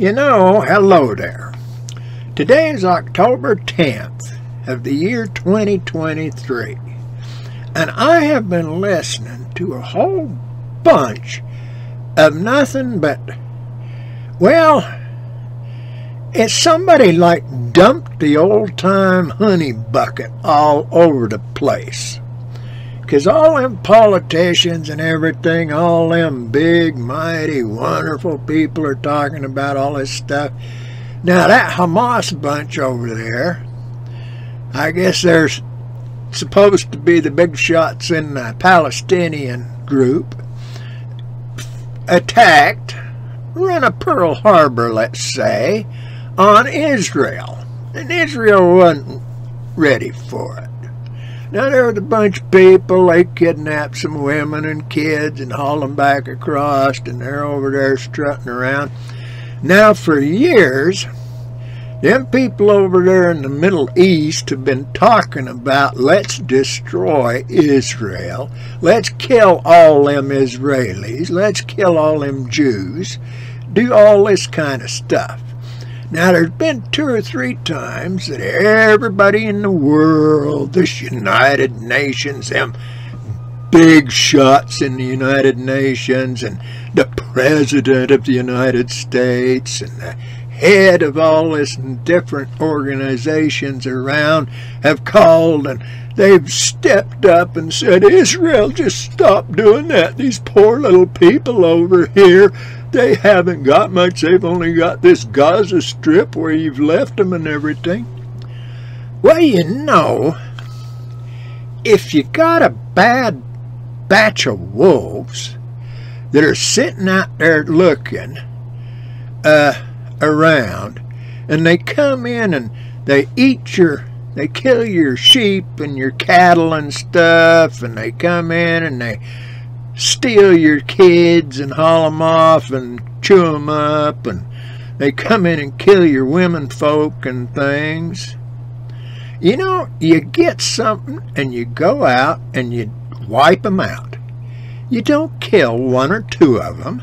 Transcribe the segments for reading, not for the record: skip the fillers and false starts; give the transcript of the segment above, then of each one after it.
Hello there. Today is October 10th of the year 2023, and I have been listening to a whole bunch of nothing but, it's somebody like dumped the old-time honey bucket all over the place. 'Cause all them politicians and everything, all them big, mighty, wonderful people are talking about all this stuff. Now that Hamas bunch over there, I guess they're supposed to be the big shots in the Palestinian group, attacked, run a Pearl Harbor, let's say, on Israel. And Israel wasn't ready for it. Now, there was a bunch of people, they kidnapped some women and kids and hauled them back across, and they're over there strutting around. Now, for years, them people over there in the Middle East have been talking about, let's destroy Israel, let's kill all them Israelis, let's kill all them Jews, do all this kind of stuff. Now, there's been 2 or 3 times that everybody in the world, this United Nations, them big shots in the United Nations, and the President of the United States, and the head of all this different organizations around have called, and they've stepped up and said, Israel, just stop doing that. These poor little people over here, they haven't got much. They've only got this Gaza Strip where you've left them and everything. Well, if you got a bad batch of wolves that are sitting out there looking around, and they come in and they kill your sheep and your cattle and stuff, and they come in and they steal your kids and haul them off and chew them up, and they come in and kill your women folk and things. You get something and you go out and you wipe them out. You don't kill 1 or 2 of them.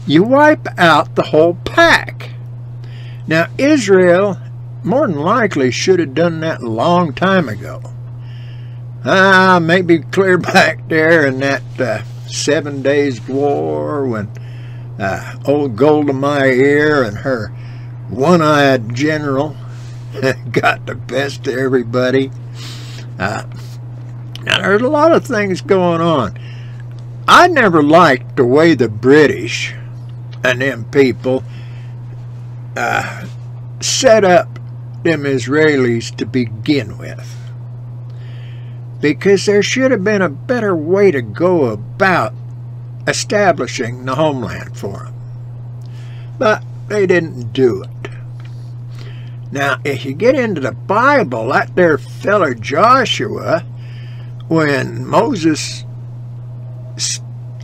You wipe out the whole pack. Now, Israel more than likely should have done that a long time ago. Maybe clear back there in that 7 Days War, when old Golda Meir and her one-eyed general got the best of everybody. Now, there's a lot of things going on. I never liked the way the British and them people set up them Israelis to begin with, because there should have been a better way to go about establishing the homeland for them. But they didn't do it. Now, if you get into the Bible, that there feller Joshua, when Moses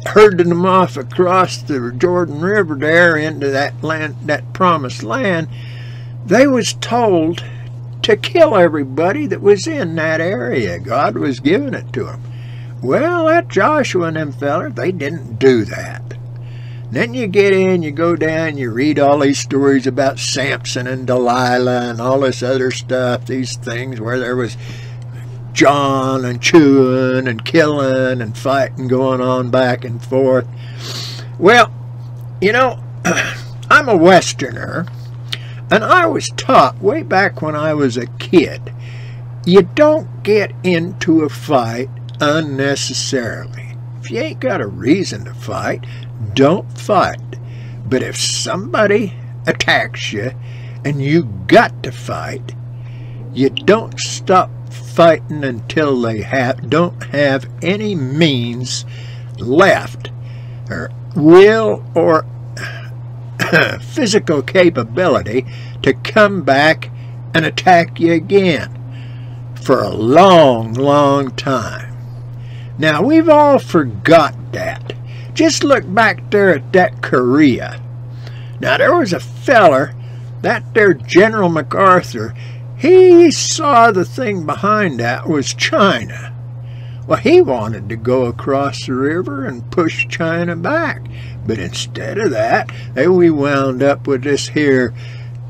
herded them off across the Jordan River there into that land, that promised land, they was told to kill everybody that was in that area. God was giving it to them. Well, that Joshua and them fellers, they didn't do that. Then you get in, you go down, you read all these stories about Samson and Delilah and all this other stuff, these things where there was John and chewing and killing and fighting going on back and forth. Well, I'm a Westerner, and I was taught way back when I was a kid, you don't get into a fight unnecessarily. If you ain't got a reason to fight, don't fight. But if somebody attacks you and you got to fight, you don't stop fighting until they don't have any means left, or will, or physical capability to come back and attack you again for a long, long time. Now, we've all forgot that. Just look back there at that Korea. Now, there was a feller, that there General MacArthur, he saw the thing behind that was China. Well, he wanted to go across the river and push China back, But instead of that, we wound up with this here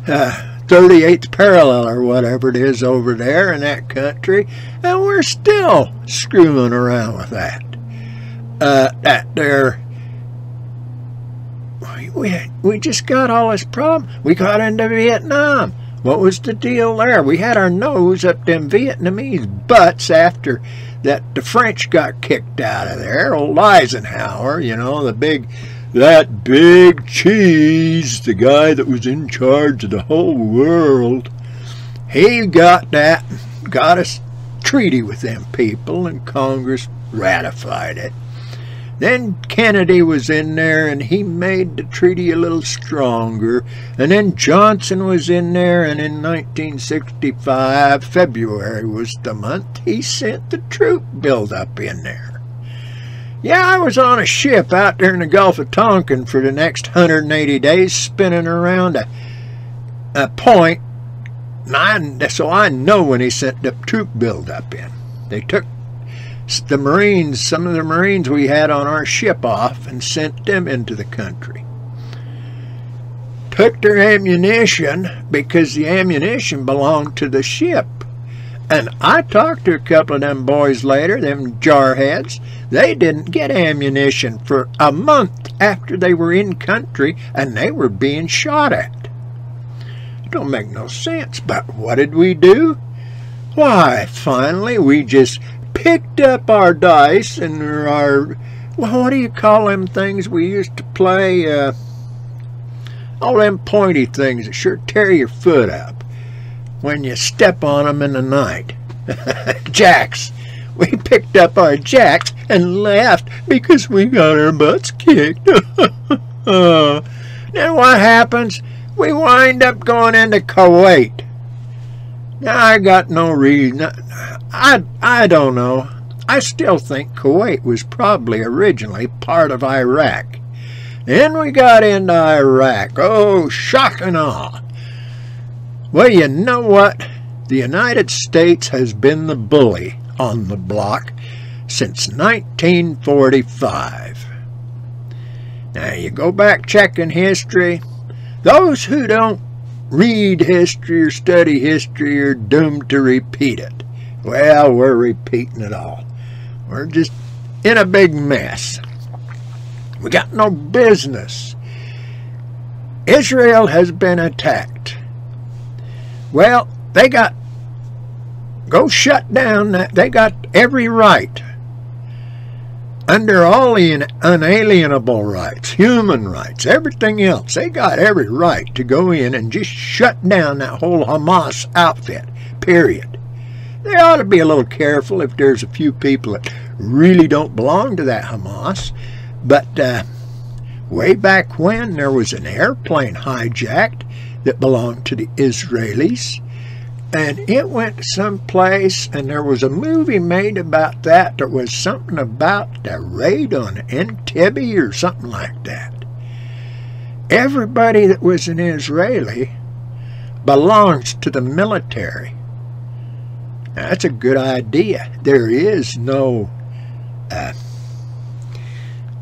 38th parallel or whatever it is over there in that country, and we're still screwing around with that. We just got all this problem. We got into Vietnam. What was the deal there? We had our nose up them Vietnamese butts after that the French got kicked out of there. Old Eisenhower, you know, that big cheese, the guy that was in charge of the whole world. He got a treaty with them people, and Congress ratified it. Then Kennedy was in there, and he made the treaty a little stronger. And then Johnson was in there, and in 1965, February was the month, he sent the troop buildup in there. Yeah, I was on a ship out there in the Gulf of Tonkin for the next 180 days, spinning around a point. So I know when he sent the troop buildup in. They took the Marines, some of the Marines we had on our ship off, and sent them into the country. Took their ammunition because the ammunition belonged to the ship. And I talked to a couple of them boys later, them jarheads. They didn't get ammunition for a month after they were in country, and they were being shot at. It don't make no sense, but what did we do? Why, finally we just picked up our dice and our, well, what do you call them things we used to play? All them pointy things that sure tear your foot up when you step on them in the night. Jacks. We picked up our jacks and left because we got our butts kicked. Then what happens? We wind up going into Kuwait. Now, I got no reason. I don't know. I still think Kuwait was probably originally part of Iraq. Then we got into Iraq. Oh, shock and awe. Well, you know what? The United States has been the bully on the block since 1945. Now, you go back checking history. Those who don't read history or study history are doomed to repeat it. Well, we're repeating it all. We're just in a big mess. We got no business. Israel has been attacked. Well, they got, go shut down that. They got every right. Under all the unalienable rights, human rights, everything else, they got every right to go in and just shut down that whole Hamas outfit, period. They ought to be a little careful if there's a few people that really don't belong to that Hamas. But way back when, there was an airplane hijacked that belonged to the Israelis. And it went someplace, and there was a movie made about that. There was something about the raid on Entebbe or something like that. Everybody that was an Israeli belongs to the military. Now, that's a good idea. There is no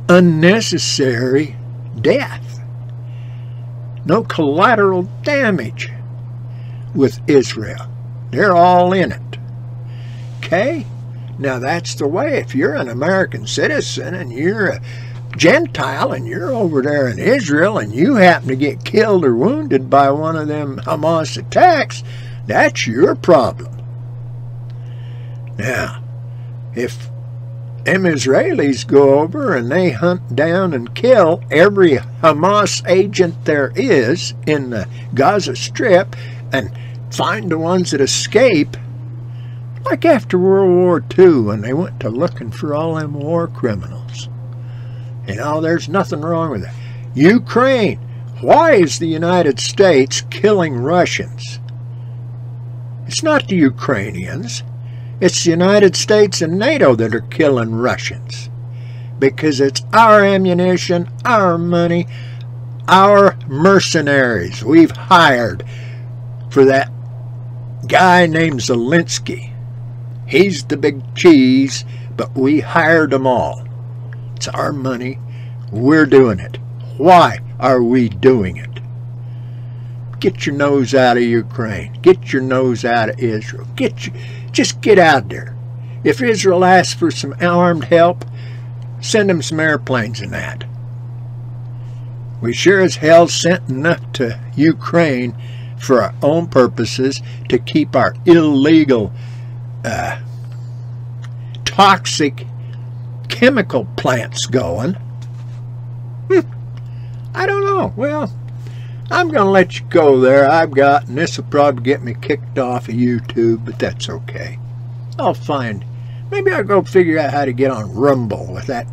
unnecessary death. No collateral damage with Israel. They're all in it. Okay? Now that's the way. If you're an American citizen and you're a Gentile and you're over there in Israel and you happen to get killed or wounded by one of them Hamas attacks, that's your problem. Now, if them Israelis go over and they hunt down and kill every Hamas agent there is in the Gaza Strip and find the ones that escape, like after World War II when they went to looking for all them war criminals. You know, there's nothing wrong with that. Ukraine. Why is the United States killing Russians? It's not the Ukrainians. It's the United States and NATO that are killing Russians. Because it's our ammunition, our money, our mercenaries we've hired for that guy named Zelensky. He's the big cheese, but we hired them all. It's our money. We're doing it. Why are we doing it? Get your nose out of Ukraine. Get your nose out of Israel. Just get out there. If Israel asks for some armed help, send them some airplanes and that. We sure as hell sent enough to Ukraine for our own purposes to keep our illegal, toxic chemical plants going. I don't know. Well, I'm going to let you go there. and this will probably get me kicked off of YouTube, but that's okay. I'll find, maybe I'll go figure out how to get on Rumble with that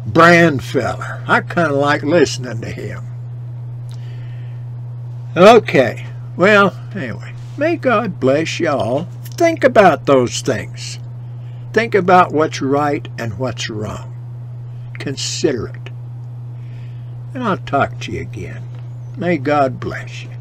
Brand feller. I kind of like listening to him. Okay, well, anyway, may God bless y'all. Think about those things. Think about what's right and what's wrong. Consider it. And I'll talk to you again. May God bless you.